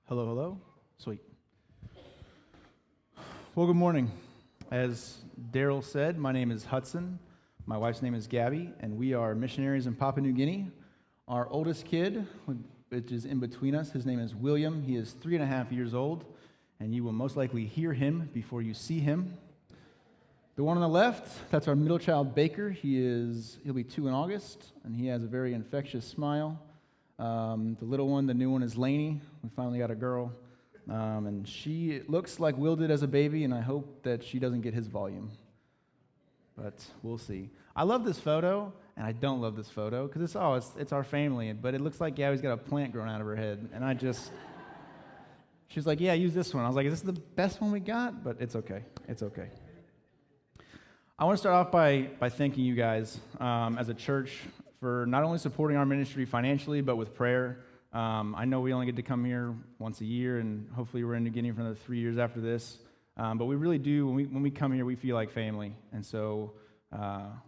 Hello, hello. Sweet. Well, good morning. As Daryl said, my name is Hudson. My wife's name is Gabby, and we are missionaries in Papua New Guinea. Our oldest kid, which is in between us, his name is William. He is 3.5 years old, and you will most likely hear him before you see him. The one on the left, that's our middle child, Baker. He'll be 2 in August, and he has a very infectious smile. The little one, the new one, is Lainey. We finally got a girl. And she looks like Will did as a baby, and I hope that she doesn't get his volume. But we'll see. I love this photo, and I don't love this photo, because it's our family, but it looks like Gabby's got a plant growing out of her head. And she's like, yeah, use this one. I was like, is this the best one we got? But it's okay. It's okay. I want to start off by thanking you guys as a church for not only supporting our ministry financially, but with prayer. I know we only get to come here once a year, and hopefully we're in New Guinea for another 3 years after this. But we really do, when we come here, we feel like family. And so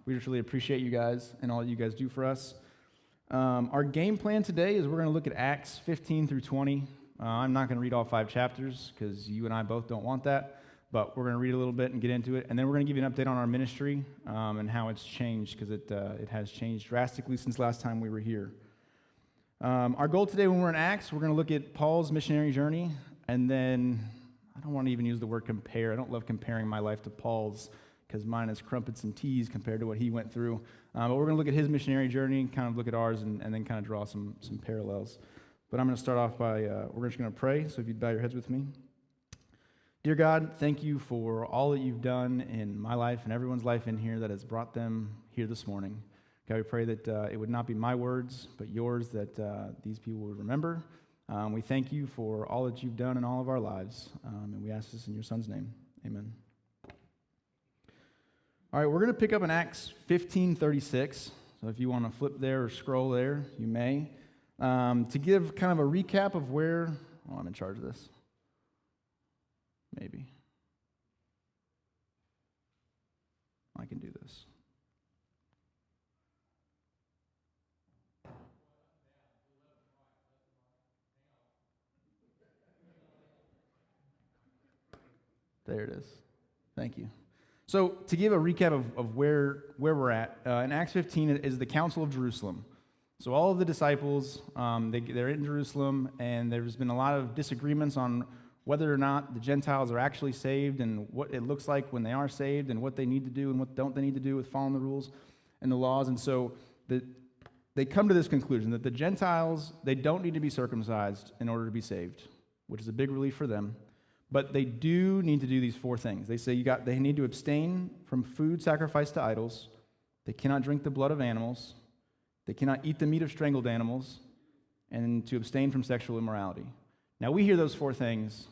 we just really appreciate you guys and all that you guys do for us. Our game plan today is we're going to look at Acts 15 through 20. I'm not going to read all 5 chapters because you and I both don't want that. But we're going to read a little bit and get into it. And then we're going to give you an update on our ministry and how it's changed, because it has changed drastically since last time we were here. Our goal today when we're in Acts, we're going to look at Paul's missionary journey. And then, I don't want to even use the word compare. I don't love comparing my life to Paul's, because mine is crumpets and teas compared to what he went through. But we're going to look at his missionary journey, kind of look at ours, and then kind of draw some parallels. But I'm going to start off by, we're just going to pray. So if you'd bow your heads with me. Dear God, thank you for all that you've done in my life and everyone's life in here that has brought them here this morning. God, we pray that it would not be my words, but yours that these people would remember. We thank you for all that you've done in all of our lives, and we ask this in your Son's name. Amen. All right, we're going to pick up in Acts 15:36. So if you want to flip there or scroll there, you may. To give kind of a recap of where... Oh, I'm in charge of this. Maybe. I can do this. There it is. Thank you. So to give a recap of where we're at, in Acts 15 is the Council of Jerusalem. So all of the disciples, they're in Jerusalem, and there's been a lot of disagreements on whether or not the Gentiles are actually saved and what it looks like when they are saved and what they need to do and what don't they need to do with following the rules and the laws. And so they come to this conclusion that the Gentiles, they don't need to be circumcised in order to be saved, which is a big relief for them. But they do need to do these 4 things. They say they need to abstain from food sacrificed to idols. They cannot drink the blood of animals. They cannot eat the meat of strangled animals, and to abstain from sexual immorality. Now, we hear those 4 things,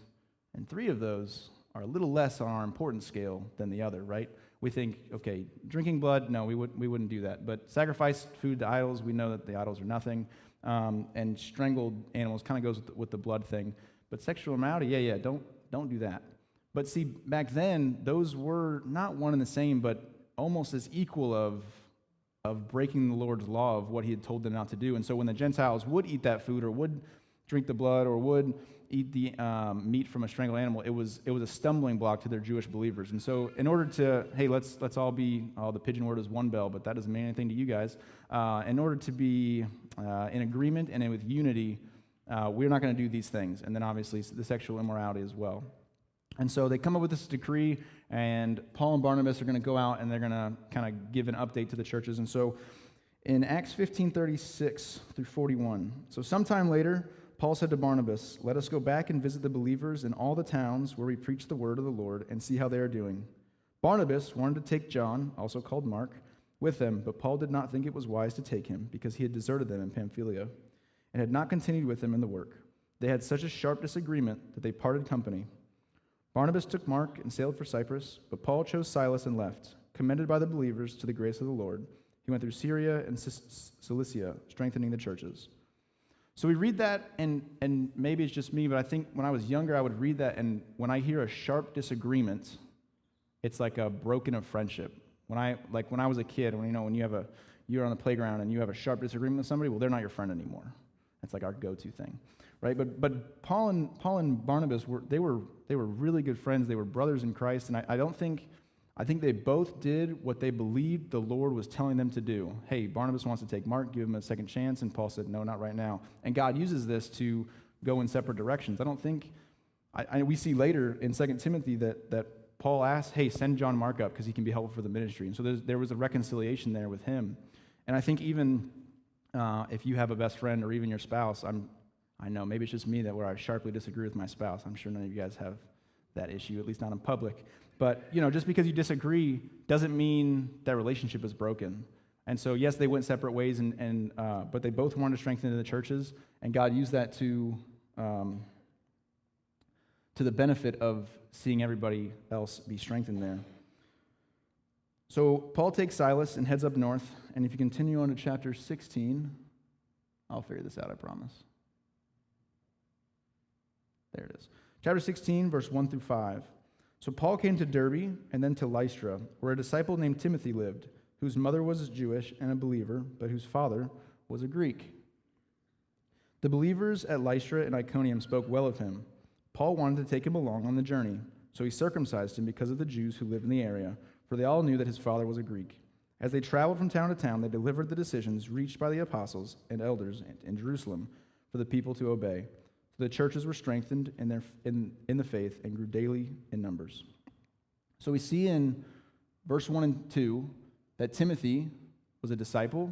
and 3 of those are a little less on our importance scale than the other, right? We think, okay, drinking blood, no, we wouldn't do that. But sacrifice food to idols, we know that the idols are nothing. And strangled animals kind of goes with the blood thing. But sexual immorality, yeah, don't do that. But see, back then, those were not one and the same, but almost as equal of breaking the Lord's law of what he had told them not to do. And so when the Gentiles would eat that food or would drink the blood or would eat the meat from a strangled animal, it was a stumbling block to their Jewish believers. And so in order to, hey, let's all be, the pigeon word is one bell, but that doesn't mean anything to you guys. In order to be in agreement and with unity, we're not going to do these things. And then obviously the sexual immorality as well. And so they come up with this decree, and Paul and Barnabas are going to go out and they're going to kind of give an update to the churches. And so in Acts 15:36 through 41, so sometime later, Paul said to Barnabas, "Let us go back and visit the believers in all the towns where we preach the word of the Lord and see how they are doing." Barnabas wanted to take John, also called Mark, with them, but Paul did not think it was wise to take him because he had deserted them in Pamphylia and had not continued with them in the work. They had such a sharp disagreement that they parted company. Barnabas took Mark and sailed for Cyprus, but Paul chose Silas and left, commended by the believers to the grace of the Lord. He went through Syria and Cilicia, strengthening the churches. So we read that, and maybe it's just me, but I think when I was younger, I would read that, and when I hear a sharp disagreement, it's like a broken of friendship. When I was a kid, when you're on the playground and you have a sharp disagreement with somebody, well, they're not your friend anymore. That's like our go-to thing. right? But Paul and Barnabas were really good friends. They were brothers in Christ, and I think they both did what they believed the Lord was telling them to do. Hey, Barnabas wants to take Mark, give him a second chance, and Paul said, no, not right now. And God uses this to go in separate directions. I don't think, we see later in 2 Timothy that Paul asked, hey, send John Mark up because he can be helpful for the ministry. And so there was a reconciliation there with him. And I think even if you have a best friend or even your spouse, I know maybe it's just me where I sharply disagree with my spouse. I'm sure none of you guys have that issue, at least not in public. But, just because you disagree doesn't mean that relationship is broken. And so, yes, they went separate ways, but they both wanted to strengthen the churches, and God used that to the benefit of seeing everybody else be strengthened there. So Paul takes Silas and heads up north, and if you continue on to chapter 16, I'll figure this out, I promise. There it is. Chapter 16, verse 1 through 5. So Paul came to Derbe and then to Lystra, where a disciple named Timothy lived, whose mother was Jewish and a believer, but whose father was a Greek. The believers at Lystra and Iconium spoke well of him. Paul wanted to take him along on the journey, so he circumcised him because of the Jews who lived in the area, for they all knew that his father was a Greek. As they traveled from town to town, they delivered the decisions reached by the apostles and elders in Jerusalem for the people to obey. So the churches were strengthened in the faith and grew daily in numbers. So we see in verse 1 and 2 that Timothy was a disciple,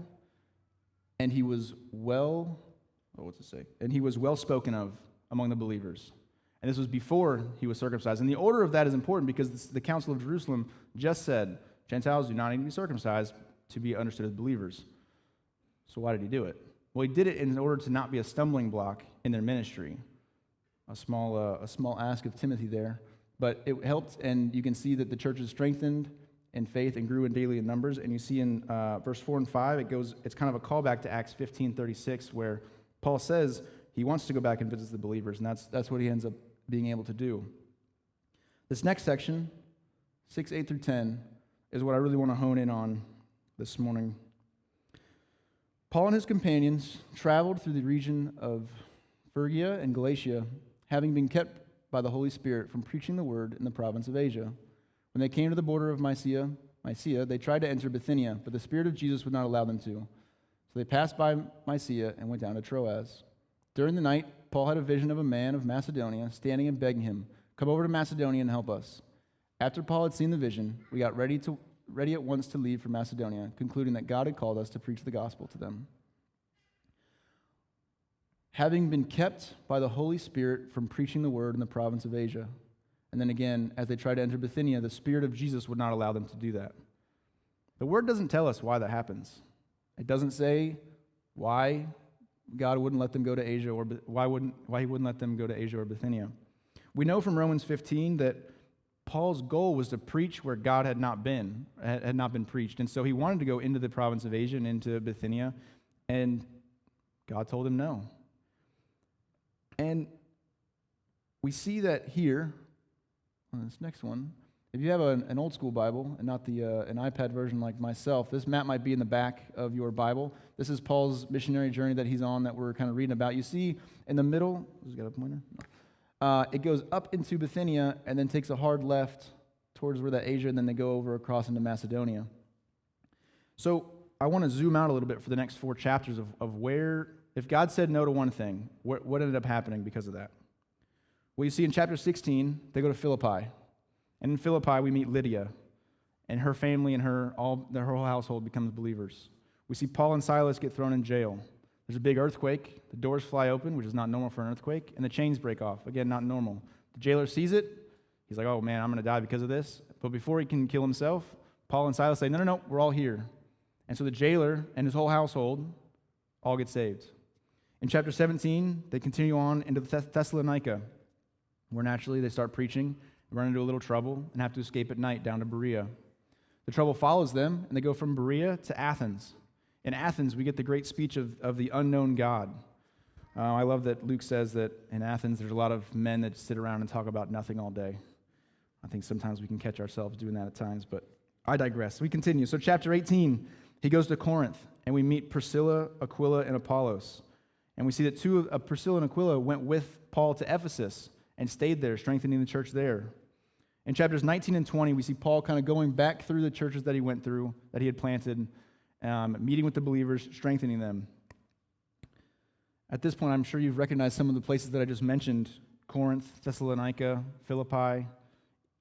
and he was well spoken of among the believers. And this was before he was circumcised. And the order of that is important because the Council of Jerusalem just said, Gentiles do not need to be circumcised to be understood as believers. So why did he do it? Well, he did it in order to not be a stumbling block in their ministry. A small ask of Timothy there. But it helped, and you can see that the church is strengthened in faith and grew in daily in numbers. And you see in verse 4 and 5, it's kind of a callback to Acts 15:36, where Paul says he wants to go back and visit the believers, and that's what he ends up being able to do. This next section, 6:8 through 10, is what I really want to hone in on this morning. Paul and his companions traveled through the region of Phrygia and Galatia, having been kept by the Holy Spirit from preaching the word in the province of Asia. When they came to the border of Mysia, they tried to enter Bithynia, but the Spirit of Jesus would not allow them to. So they passed by Mysia and went down to Troas. During the night, Paul had a vision of a man of Macedonia standing and begging him, "Come over to Macedonia and help us." After Paul had seen the vision, we got ready at once to leave for Macedonia, concluding that God had called us to preach the gospel to them. Having been kept by the Holy Spirit from preaching the word in the province of Asia. And then again, as they tried to enter Bithynia, the Spirit of Jesus would not allow them to do that. The word doesn't tell us why that happens. It doesn't say why God wouldn't let them go to Asia, or why he wouldn't let them go to Asia or Bithynia. We know from Romans 15 that Paul's goal was to preach where God had not been preached. And so he wanted to go into the province of Asia and into Bithynia, and God told him no. And we see that here on this next one. If you have an old school Bible and not an iPad version like myself, this map might be in the back of your Bible. This is Paul's missionary journey that he's on that we're kind of reading about. You see in the middle, has it got a pointer? No. It goes up into Bithynia and then takes a hard left towards where that Asia, and then they go over across into Macedonia. So I want to zoom out a little bit for the next 4 chapters of where, if God said no to one thing, what ended up happening because of that? Well, you see in chapter 16, they go to Philippi. And in Philippi, we meet Lydia, and her family and her whole household becomes believers. We see Paul and Silas get thrown in jail. There's a big earthquake. The doors fly open, which is not normal for an earthquake, and the chains break off. Again, not normal. The jailer sees it. He's like, oh, man, I'm going to die because of this. But before he can kill himself, Paul and Silas say, no, we're all here. And so the jailer and his whole household all get saved. In chapter 17, they continue on into Thessalonica, where naturally they start preaching, run into a little trouble, and have to escape at night down to Berea. The trouble follows them, and they go from Berea to Athens. In Athens, we get the great speech of the unknown God. I love that Luke says that in Athens, there's a lot of men that sit around and talk about nothing all day. I think sometimes we can catch ourselves doing that at times, but I digress. We continue. So chapter 18, he goes to Corinth, and we meet Priscilla, Aquila, and Apollos. And we see that two of Priscilla and Aquila went with Paul to Ephesus and stayed there, strengthening the church there. In chapters 19 and 20, we see Paul kind of going back through the churches that he went through, that he had planted, meeting with the believers, strengthening them. At this point, I'm sure you've recognized some of the places that I just mentioned: Corinth, Thessalonica, Philippi,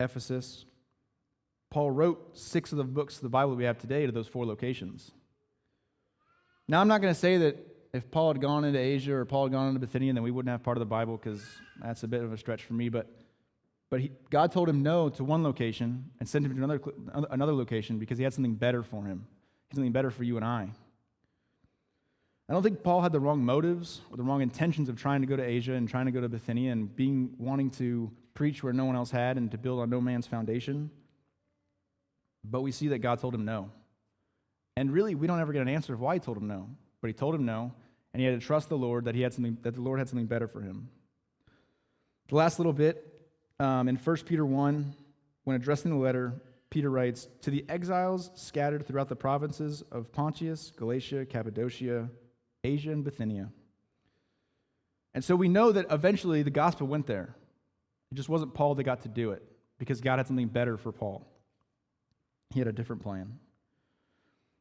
Ephesus. Paul wrote 6 of the books of the Bible we have today to those 4 locations. Now, I'm not going to say that if Paul had gone into Asia or Paul had gone into Bithynia, then we wouldn't have part of the Bible, because that's a bit of a stretch for me. But God told him no to one location and sent him to another location because he had something better for him, something better for you and I. I don't think Paul had the wrong motives or the wrong intentions of trying to go to Asia and trying to go to Bithynia and wanting to preach where no one else had and to build on no man's foundation. But we see that God told him no. And really, we don't ever get an answer of why he told him no. But he told him no, and he had to trust the Lord that the Lord had something better for him. The last little bit, in 1 Peter 1, when addressing the letter, Peter writes, "To the exiles scattered throughout the provinces of Pontus, Galatia, Cappadocia, Asia, and Bithynia." And so we know that eventually the gospel went there. It just wasn't Paul that got to do it, because God had something better for Paul. He had a different plan.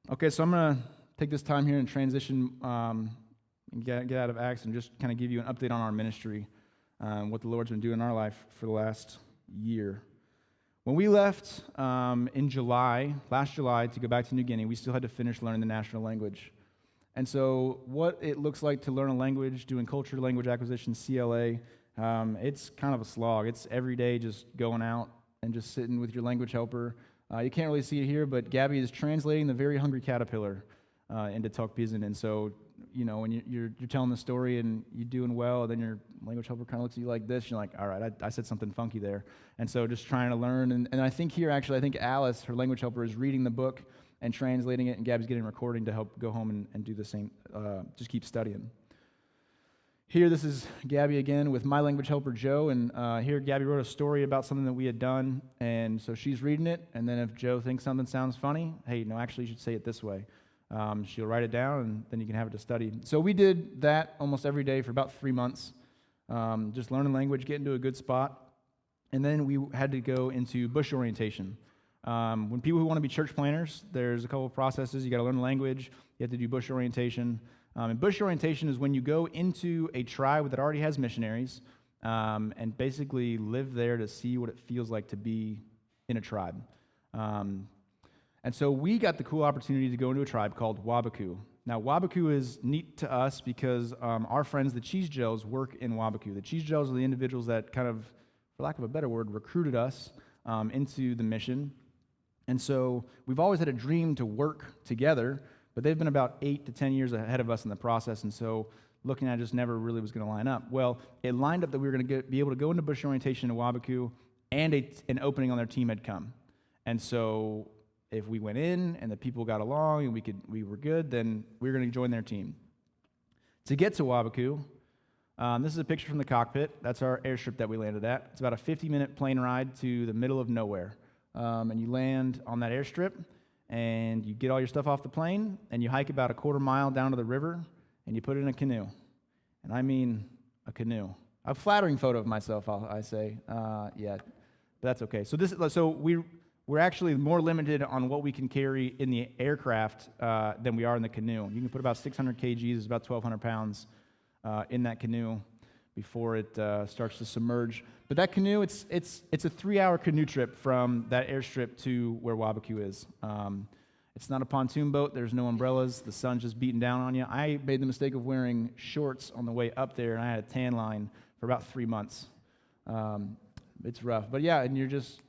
Okay, so I'm going to take this time here and transition and get out of Acts and just kind of give you an update on our ministry, what the Lord's been doing in our life for the last year. When we left in last July, to go back to New Guinea, we still had to finish learning the national language. And so what it looks like to learn a language, doing culture, language acquisition, CLA, it's kind of a slog. It's every day just going out and just sitting with your language helper. You can't really see it here, but Gabby is translating the Very Hungry Caterpillar into Tok-Pisin. And so, when you're telling the story and you're doing well, then your language helper kind of looks at you like this. You're like, all right, I said something funky there. And so just trying to learn. And I think here, actually, Alice, her language helper, is reading the book and translating it, and Gabby's getting a recording to help go home and do the same, just keep studying. Here, this is Gabby again with my language helper, Joe, and here Gabby wrote a story about something that we had done, and so she's reading it, and then if Joe thinks something sounds funny, hey, no, actually you should say it this way. She'll write it down, and then you can have it to study. So we did that almost every day for about 3 months, just learning language, getting to a good spot, and then we had to go into bush orientation. When people who want to be church planners, there's a couple of processes. You got to learn language, you have to do bush orientation. And bush orientation is when you go into a tribe that already has missionaries and basically live there to see what it feels like to be in a tribe. And so we got the cool opportunity to go into a tribe called Wabaku. Now, Wabaku is neat to us because our friends, the Cheese Gels, work in Wabaku. The Cheese Gels are the individuals that kind of, for lack of a better word, recruited us into the mission. And so we've always had a dream to work together, but they've been about 8 to 10 years ahead of us in the process, and so looking at it just never really was going to line up. Well, it lined up that we were going to be able to go into bush orientation in Wabaku, and an opening on their team had come. And so if we went in and the people got along and we were good, then we were going to join their team. To get to Wabaku, this is a picture from the cockpit. That's our airstrip that we landed at. It's about a 50-minute plane ride to the middle of nowhere. And you land on that airstrip, and you get all your stuff off the plane, and you hike about a quarter mile down to the river, and you put it in a canoe. And I mean a canoe. A flattering photo of myself, I say. Yeah, but that's okay. So we're actually more limited on what we can carry in the aircraft than we are in the canoe. You can put about 600 kgs, it's about 1,200 pounds in that canoe before it starts to submerge. But that canoe, it's a 3-hour canoe trip from that airstrip to where Wabaku is. It's not a pontoon boat. There's no umbrellas. The sun's just beating down on you. I made the mistake of wearing shorts on the way up there, and I had a tan line for about 3 months. It's rough. But yeah, and you're just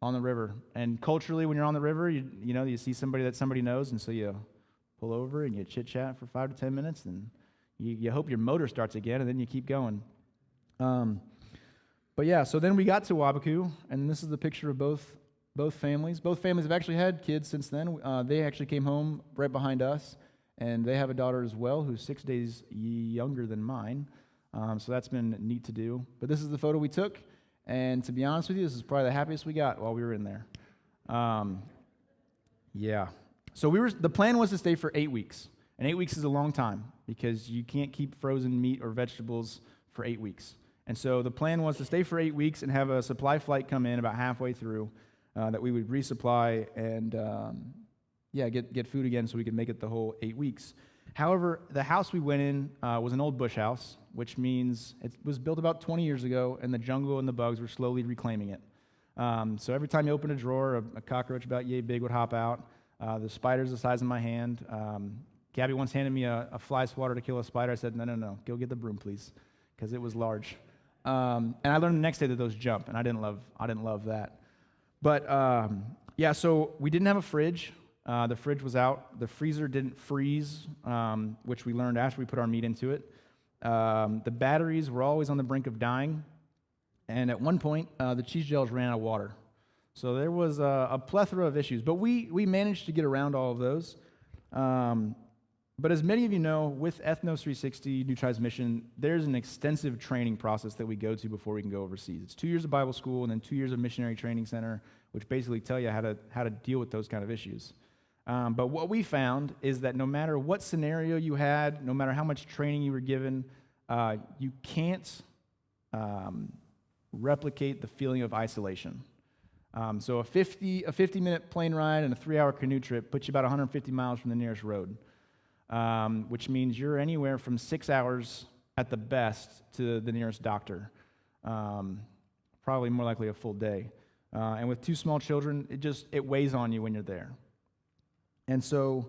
on the river. And culturally, when you're on the river, you see somebody that somebody knows, and so you pull over and you chit-chat for 5 to 10 minutes, and you hope your motor starts again, and then you keep going. But yeah, so then we got to Wabaku, and this is the picture of both families. Both families have actually had kids since then. They actually came home right behind us, and they have a daughter as well who's 6 days younger than mine. So that's been neat to do. But this is the photo we took, and to be honest with you, this is probably the happiest we got while we were in there. Yeah. So the plan was to stay for 8 weeks, and 8 weeks is a long time because you can't keep frozen meat or vegetables for 8 weeks. And so the plan was to stay for 8 weeks and have a supply flight come in about halfway through that we would resupply and, get food again so we could make it the whole 8 weeks. However, the house we went in was an old bush house, which means it was built about 20 years ago, and the jungle and the bugs were slowly reclaiming it. So every time you open a drawer, a cockroach about yay big would hop out. The spider's the size of my hand. Gabby once handed me a fly swatter to kill a spider. I said, no, go get the broom, please, because it was large. And I learned the next day that those jump, and I didn't love that. But so we didn't have a fridge. The fridge was out. The freezer didn't freeze, which we learned after we put our meat into it. The batteries were always on the brink of dying. And at one point, the cheese gels ran out of water. So there was a plethora of issues. But we managed to get around all of those. But as many of you know, with Ethnos 360, New Tribes Mission, there's an extensive training process that we go to before we can go overseas. It's 2 years of Bible school and then 2 years of missionary training center, which basically tell you how to deal with those kind of issues. But what we found is that no matter what scenario you had, no matter how much training you were given, you can't replicate the feeling of isolation. So a 50-minute plane ride and a 3-hour canoe trip puts you about 150 miles from the nearest road, which means you're anywhere from 6 hours at the best to the nearest doctor, probably more likely a full day. And with 2 small children, it weighs on you when you're there. And so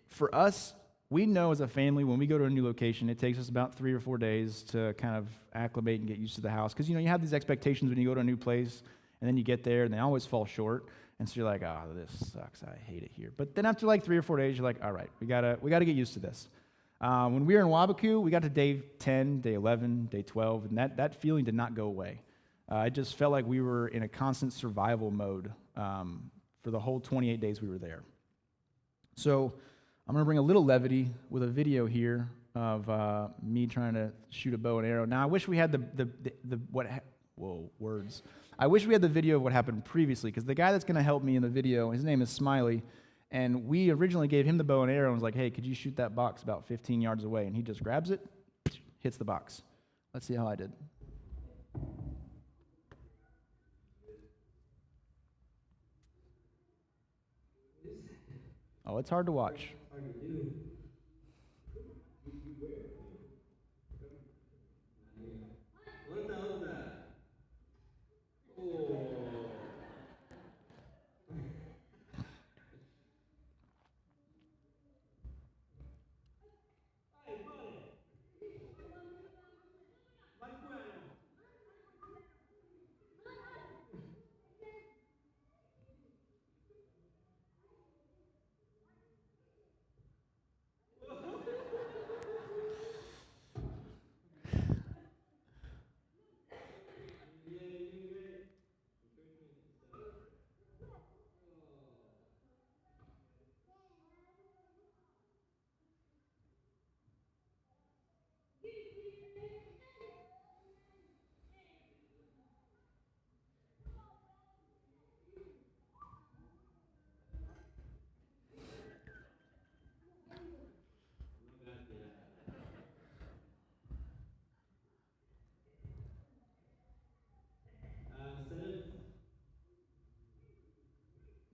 for us, we know as a family, when we go to a new location, it takes us about 3 or 4 days to kind of acclimate and get used to the house. Because, you have these expectations when you go to a new place, and then you get there, and they always fall short. And so you're like, this sucks. I hate it here. But then after like 3 or 4 days, you're like, all right, we gotta get used to this. When we were in Wabaku, we got to day 10, day 11, day 12, and that feeling did not go away. It just felt like we were in a constant survival mode for the whole 28 days we were there. So I'm going to bring a little levity with a video here of me trying to shoot a bow and arrow. Now, I wish we had I wish we had the video of what happened previously, because the guy that's going to help me in the video, his name is Smiley, and we originally gave him the bow and arrow and was like, hey, could you shoot that box about 15 yards away? And he just grabs it, hits the box. Let's see how I did. Oh, it's hard to watch.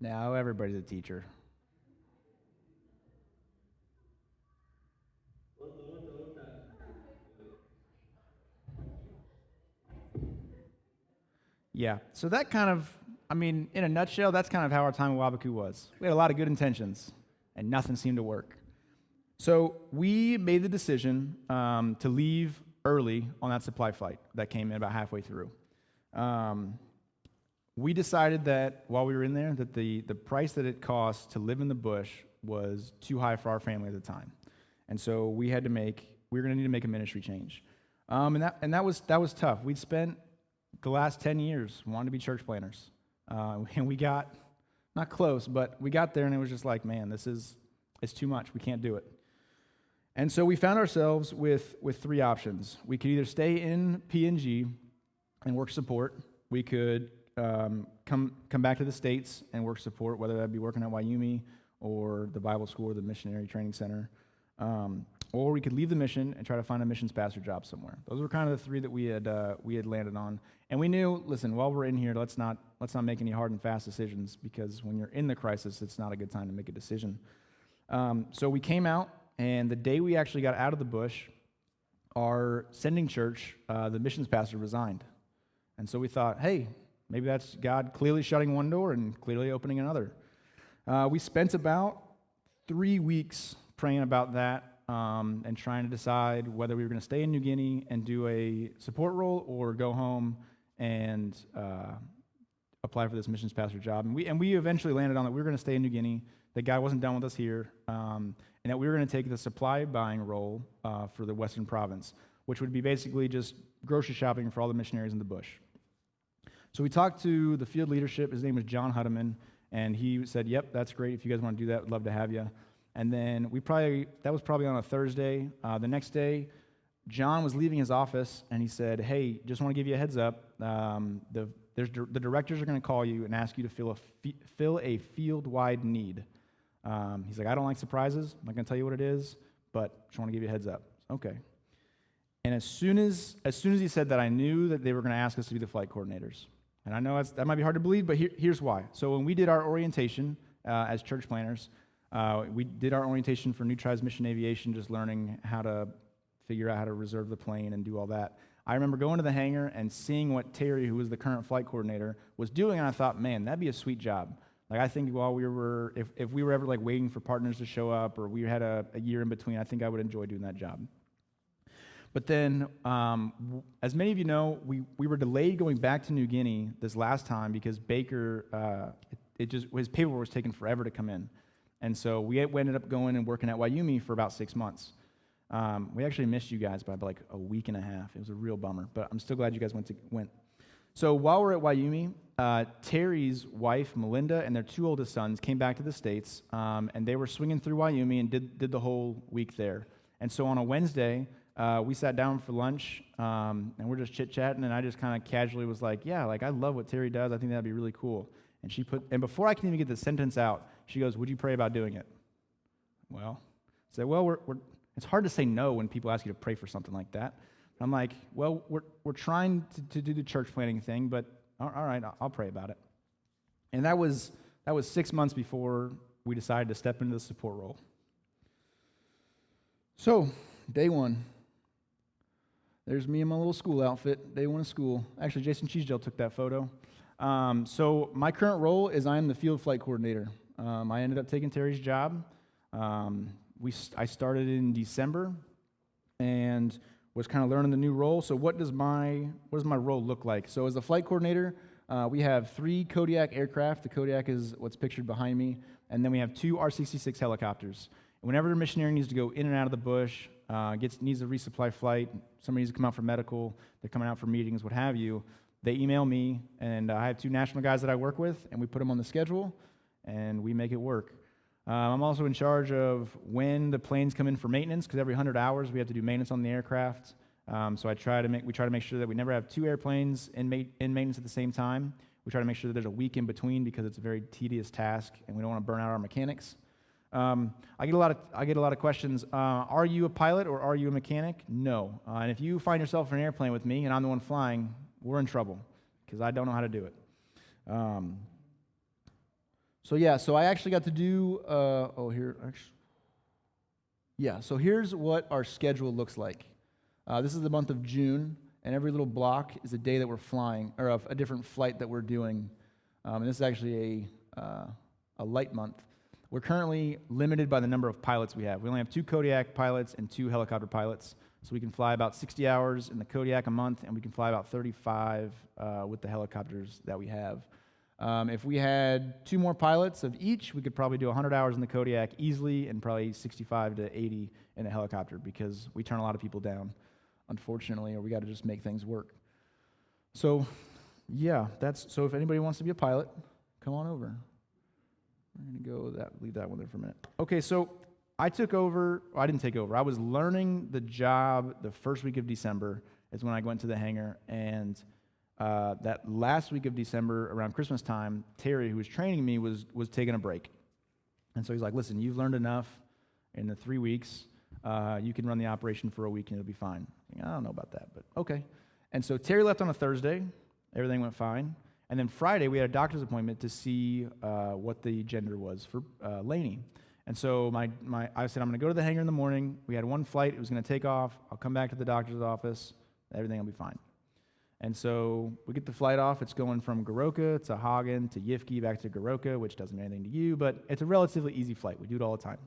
Now everybody's a teacher. Yeah, so that kind of, in a nutshell, that's kind of how our time in Wabaku was. We had a lot of good intentions, and nothing seemed to work. So we made the decision to leave early on that supply flight that came in about halfway through. We decided that while we were in there, that the price that it cost to live in the bush was too high for our family at the time. And so we were going to need to make a ministry change. And that was tough. We'd spent the last 10 years wanting to be church planners. And we got, not close, but we got there and it was just like, man, it's too much. We can't do it. And so we found ourselves with 3 options. We could either stay in PNG and work support. We could come back to the States and work support, whether that be working at Wyoming or the Bible school or the missionary training center. or we could leave the mission and try to find a missions pastor job somewhere. Those were kind of the three that we had landed on. And we knew, listen, while we're in here, let's not make any hard and fast decisions, because when you're in the crisis, it's not a good time to make a decision. So we came out, and the day we actually got out of the bush, our sending church, the missions pastor, resigned. And so we thought, hey, maybe that's God clearly shutting one door and clearly opening another. We spent about 3 weeks praying about that, and trying to decide whether we were going to stay in New Guinea and do a support role or go home and apply for this missions pastor job. And we eventually landed on that we were going to stay in New Guinea, that God wasn't done with us here, and that we were going to take the supply buying role for the Western Province, which would be basically just grocery shopping for all the missionaries in the bush. So we talked to the field leadership. His name was John Hudman, and he said, yep, that's great. If you guys want to do that, I'd love to have you. And then that was probably on a Thursday. The next day, John was leaving his office, and he said, hey, just want to give you a heads up. The directors are going to call you and ask you to fill a field-wide need. He's like, I don't like surprises. I'm not going to tell you what it is, but just want to give you a heads up. Okay. And as soon as he said that, I knew that they were going to ask us to be the flight coordinators. And I know that might be hard to believe, but here's why. So when we did our orientation as church planners, we did our orientation for New Tribes Mission Aviation, just learning how to figure out how to reserve the plane and do all that. I remember going to the hangar and seeing what Terry, who was the current flight coordinator, was doing, and I thought, man, that'd be a sweet job. Like, I think while if we were ever like waiting for partners to show up, or we had a year in between, I think I would enjoy doing that job. But then, as many of you know, we were delayed going back to New Guinea this last time because Baker, his paperwork was taking forever to come in. And so we ended up going and working at Wyoming for about 6 months. We actually missed you guys by like a week and a half. It was a real bummer, but I'm still glad you guys went. So while we're at Wyoming, Terry's wife, Melinda, and their 2 oldest sons came back to the States, and they were swinging through Wyoming and did the whole week there. And so on a Wednesday, we sat down for lunch, and we're just chit-chatting, and I just kind of casually was like, yeah, like I love what Terry does. I think that'd be really cool. And before I can even get the sentence out, she goes, would you pray about doing it? Well, I said, well, it's hard to say no when people ask you to pray for something like that. I'm like, well, we're trying to do the church planning thing, but all right, I'll pray about it. And that was 6 months before we decided to step into the support role. So, day one. There's me in my little school outfit, day one of school. Actually, Jason Cheesegel took that photo. So my current role is I am the field flight coordinator. I ended up taking Terry's job. I started in December and was kind of learning the new role. So what does my role look like? So as the flight coordinator, we have 3 Kodiak aircraft. The Kodiak is what's pictured behind me. And then we have 2 RCC-6 helicopters. And whenever a missionary needs to go in and out of the bush, needs a resupply flight, somebody needs to come out for medical, they're coming out for meetings, what have you, they email me, and I have 2 national guys that I work with, and we put them on the schedule, and we make it work. I'm also in charge of when the planes come in for maintenance, because every 100 hours we have to do maintenance on the aircraft. So we try to make sure that we never have 2 airplanes in maintenance at the same time. We try to make sure that there's a week in between, because it's a very tedious task, and we don't want to burn out our mechanics. I get a lot of questions. Are you a pilot or are you a mechanic? No. And if you find yourself in an airplane with me and I'm the one flying, we're in trouble because I don't know how to do it. So I actually got to do. So here's what our schedule looks like. This is the month of June, and every little block is a day that we're flying, or a different flight that we're doing. And this is actually a light month. We're currently limited by the number of pilots we have. We only have 2 Kodiak pilots and 2 helicopter pilots. So we can fly about 60 hours in the Kodiak a month, and we can fly about 35 with the helicopters that we have. If we had 2 more pilots of each, we could probably do 100 hours in the Kodiak easily and probably 65 to 80 in a helicopter, because we turn a lot of people down, unfortunately, or we got to just make things work. So, yeah, so if anybody wants to be a pilot, come on over. We're going to leave that one there for a minute. Okay, so I didn't take over. I was learning the job the first week of December is when I went to the hangar, and that last week of December, around Christmas time, Terry, who was training me, was taking a break. And so he's like, listen, you've learned enough in the 3 weeks. You can run the operation for a week and it'll be fine. I don't know about that, but okay. And so Terry left on a Thursday. Everything went fine. And then Friday, we had a doctor's appointment to see what the gender was for Lainey. And so I said, I'm going to go to the hangar in the morning. We had one flight. It was going to take off. I'll come back to the doctor's office. Everything will be fine. And so we get the flight off. It's going from Goroka to Hagen to Yivki back to Goroka, which doesn't mean anything to you, but it's a relatively easy flight. We do it all the time.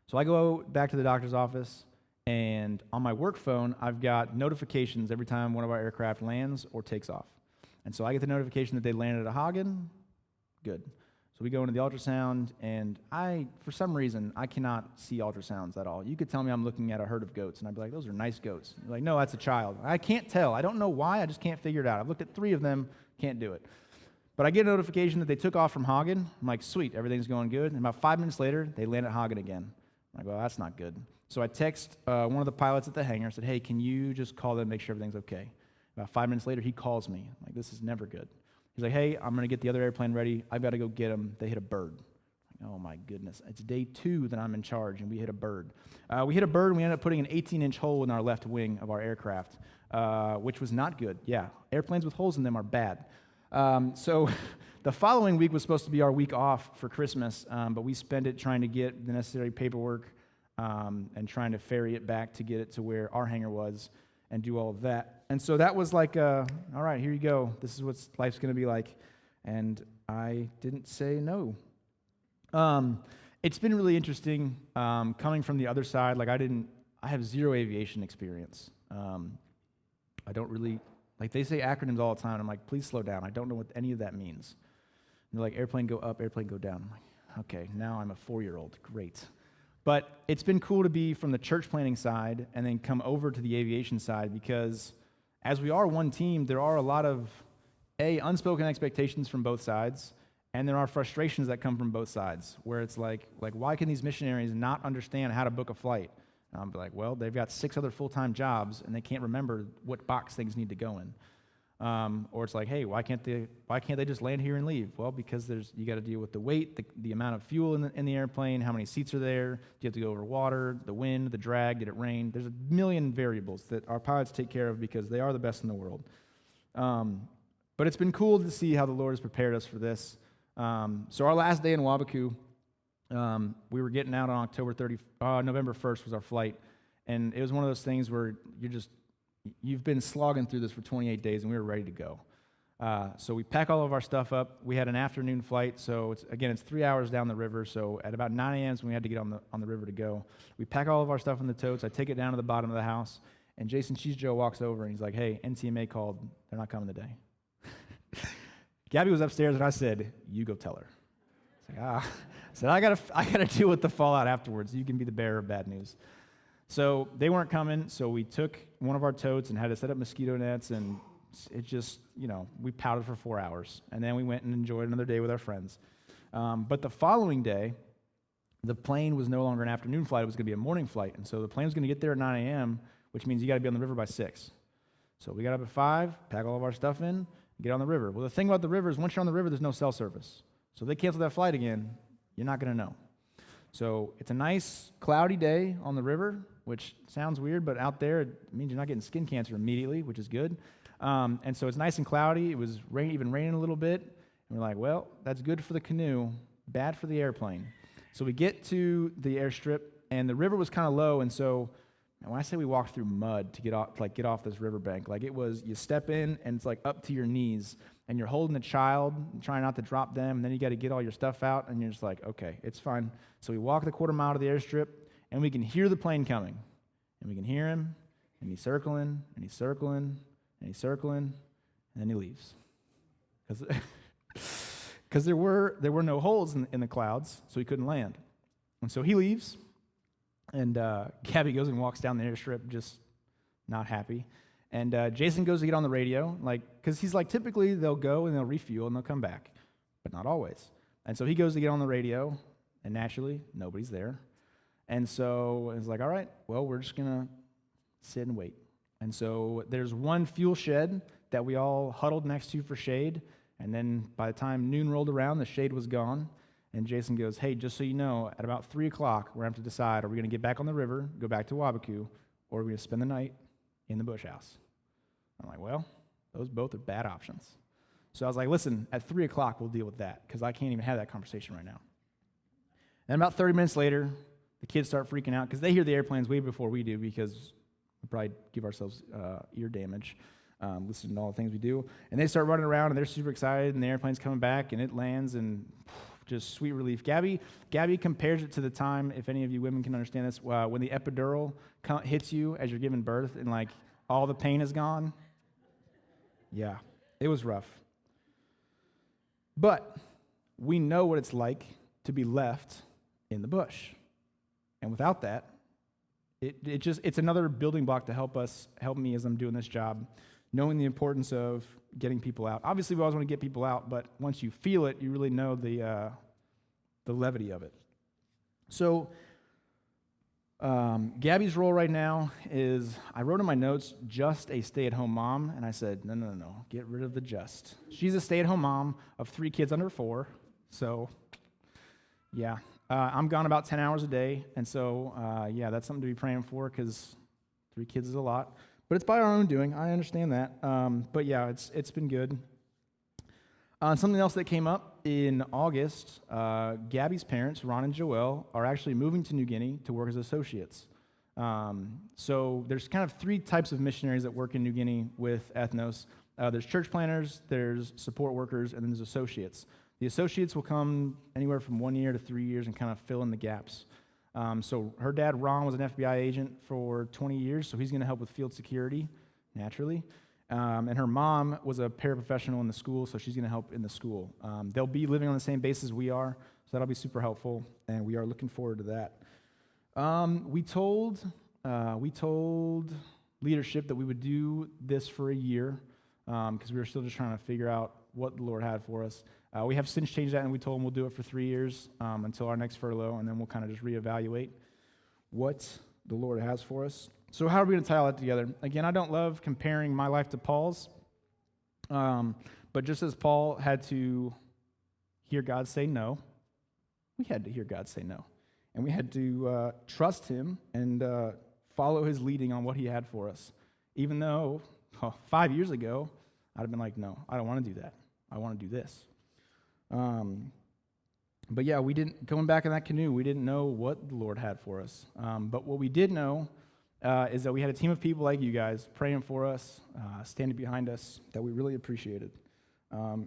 So I go back to the doctor's office, and on my work phone, I've got notifications every time one of our aircraft lands or takes off. And so I get the notification that they landed at Hagen. Good. So we go into the ultrasound, and for some reason, I cannot see ultrasounds at all. You could tell me I'm looking at a herd of goats, and I'd be like, those are nice goats. You're like, no, that's a child. I can't tell. I don't know why. I just can't figure it out. I've looked at 3 of them, can't do it. But I get a notification that they took off from Hagen. I'm like, sweet, everything's going good. And about 5 minutes later, they land at Hagen again. I'm like, well, that's not good. So I text one of the pilots at the hangar, said, hey, can you just call them and make sure everything's okay? About 5 minutes later, he calls me. I'm like, this is never good. He's like, hey, I'm going to get the other airplane ready. I've got to go get them. They hit a bird. I'm like, oh, my goodness. It's day 2 that I'm in charge, and we hit a bird. We hit a bird, and we ended up putting an 18-inch hole in our left wing of our aircraft, which was not good. Yeah, airplanes with holes in them are bad. So the following week was supposed to be our week off for Christmas, but we spent it trying to get the necessary paperwork and trying to ferry it back to get it to where our hangar was and do all of that. And so that was like, all right, here you go. This is what life's going to be like. And I didn't say no. It's been really interesting coming from the other side. Like I have zero aviation experience. I don't really, like they say acronyms all the time. I'm like, please slow down. I don't know what any of that means. And they're like, airplane go up, airplane go down. I'm like, okay, now I'm a 4-year-old. Great. But it's been cool to be from the church planning side and then come over to the aviation side because as we are one team, there are a lot of, unspoken expectations from both sides, and there are frustrations that come from both sides, where it's like why can these missionaries not understand how to book a flight? And I'm like, well, they've got 6 other full-time jobs, and they can't remember what box things need to go in. Or it's like, hey, why can't they just land here and leave? Well, because you got to deal with the weight, the amount of fuel in the airplane, how many seats are there, do you have to go over water, the wind, the drag, did it rain? There's a million variables that our pilots take care of because they are the best in the world. But it's been cool to see how the Lord has prepared us for this. So our last day in Wabaku, we were getting out on November 1st was our flight, and it was one of those things where you've been slogging through this for 28 days, and we were ready to go. So we pack all of our stuff up. We had an afternoon flight, so it's 3 hours down the river. So at about 9 a.m. is when we had to get on the river to go. We pack all of our stuff in the totes. I take it down to the bottom of the house, and Jason Cheese Joe walks over, and he's like, hey, NCMA called. They're not coming today. Gabby was upstairs, and I said, you go tell her. It's like, I said, I gotta deal with the fallout afterwards. You can be the bearer of bad news. So they weren't coming, so we took one of our totes and had to set up mosquito nets, and it just, we pouted for 4 hours. And then we went and enjoyed another day with our friends. But the following day, the plane was no longer an afternoon flight. It was going to be a morning flight. And so the plane was going to get there at 9 a.m., which means you got to be on the river by 6. So we got up at 5, pack all of our stuff in, get on the river. Well, the thing about the river is once you're on the river, there's no cell service. So if they cancel that flight again, you're not going to know. So it's a nice cloudy day on the river, which sounds weird, but out there it means you're not getting skin cancer immediately, which is good. And so it's nice and cloudy. It was even raining a little bit. And we're like, well, that's good for the canoe, bad for the airplane. So we get to the airstrip, and the river was kind of low, and so when I say we walked through mud to get off this riverbank, like it was, you step in, and it's like up to your knees, and you're holding a child, and trying not to drop them, and then you got to get all your stuff out, and you're just like, okay, it's fine. So we walk the quarter mile to the airstrip, and we can hear the plane coming, and we can hear him, and he's circling, and he's circling, and he's circling, and then he leaves. Because there were no holes in the clouds, so he couldn't land. And so he leaves, and Gabby goes and walks down the airstrip, just not happy. And Jason goes to get on the radio, because he's like, typically they'll go and they'll refuel and they'll come back, but not always. And so he goes to get on the radio, and naturally, nobody's there. And so it's like, all right, well, we're just going to sit and wait. And so there's one fuel shed that we all huddled next to for shade, and then by the time noon rolled around, the shade was gone. And Jason goes, hey, just so you know, at about 3 o'clock, we're going to have to decide, are we going to get back on the river, go back to Wabaku, or are we going to spend the night in the bush house? I'm like, well, those both are bad options. So I was like, listen, at 3 o'clock, we'll deal with that, because I can't even have that conversation right now. And about 30 minutes later, the kids start freaking out, because they hear the airplanes way before we do, because we probably give ourselves ear damage listening to all the things we do. And they start running around, and they're super excited, and the airplane's coming back, and it lands, and just sweet relief. Gabby compares it to the time, if any of you women can understand this, when the epidural hits you as you're giving birth, and like all the pain is gone. Yeah, it was rough. But we know what it's like to be left in the bush. And without that, it's another building block to help me as I'm doing this job, knowing the importance of getting people out. Obviously, we always want to get people out, but once you feel it, you really know the levity of it. So Gabby's role right now is, I wrote in my notes, just a stay-at-home mom, and I said, no, get rid of the just. She's a stay-at-home mom of 3 kids under 4, so yeah. I'm gone about 10 hours a day, and so, that's something to be praying for, because 3 kids is a lot. But it's by our own doing. I understand that. But yeah, it's been good. Something else that came up in August, Gabby's parents, Ron and Joelle, are actually moving to New Guinea to work as associates. So there's kind of 3 types of missionaries that work in New Guinea with Ethnos. There's church planners, there's support workers, and then there's associates. The associates will come anywhere from 1 year to 3 years and kind of fill in the gaps. So her dad, Ron, was an FBI agent for 20 years, so he's going to help with field security, naturally. And her mom was a paraprofessional in the school, so she's going to help in the school. They'll be living on the same base as we are, so that'll be super helpful, and we are looking forward to that. We told leadership that we would do this for a year, because we were still just trying to figure out what the Lord had for us. We have since changed that, and we told them we'll do it for 3 years until our next furlough, and then we'll kind of just reevaluate what the Lord has for us. So how are we going to tie all that together? Again, I don't love comparing my life to Paul's, but just as Paul had to hear God say no, we had to hear God say no. And we had to trust him and follow his leading on what he had for us. Even though 5 years ago, I'd have been like, no, I don't want to do that. I want to do this. But yeah, going back in that canoe, we didn't know what the Lord had for us. But what we did know is that we had a team of people like you guys praying for us, standing behind us, that we really appreciated.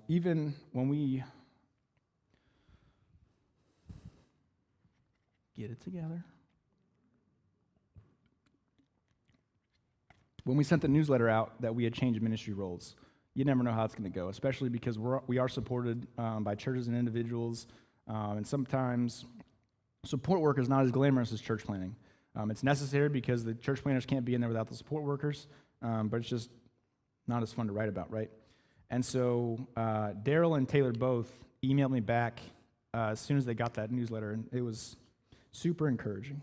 Even when we get it together. When we sent the newsletter out that we had changed ministry roles, you never know how it's going to go, especially because we are supported by churches and individuals, and sometimes support work is not as glamorous as church planning. It's necessary because the church planners can't be in there without the support workers, but it's just not as fun to write about, right? And so Daryl and Taylor both emailed me back as soon as they got that newsletter, and it was super encouraging.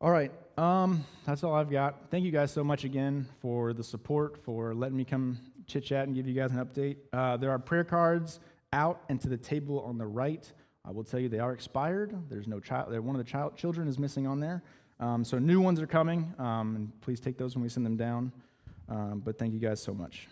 All right, that's all I've got. Thank you guys so much again for the support, for letting me come chit-chat and give you guys an update. There are prayer cards out and to the table on the right. I will tell you they are expired. There's no child. One of the children is missing on there. So new ones are coming, and please take those when we send them down. But thank you guys so much.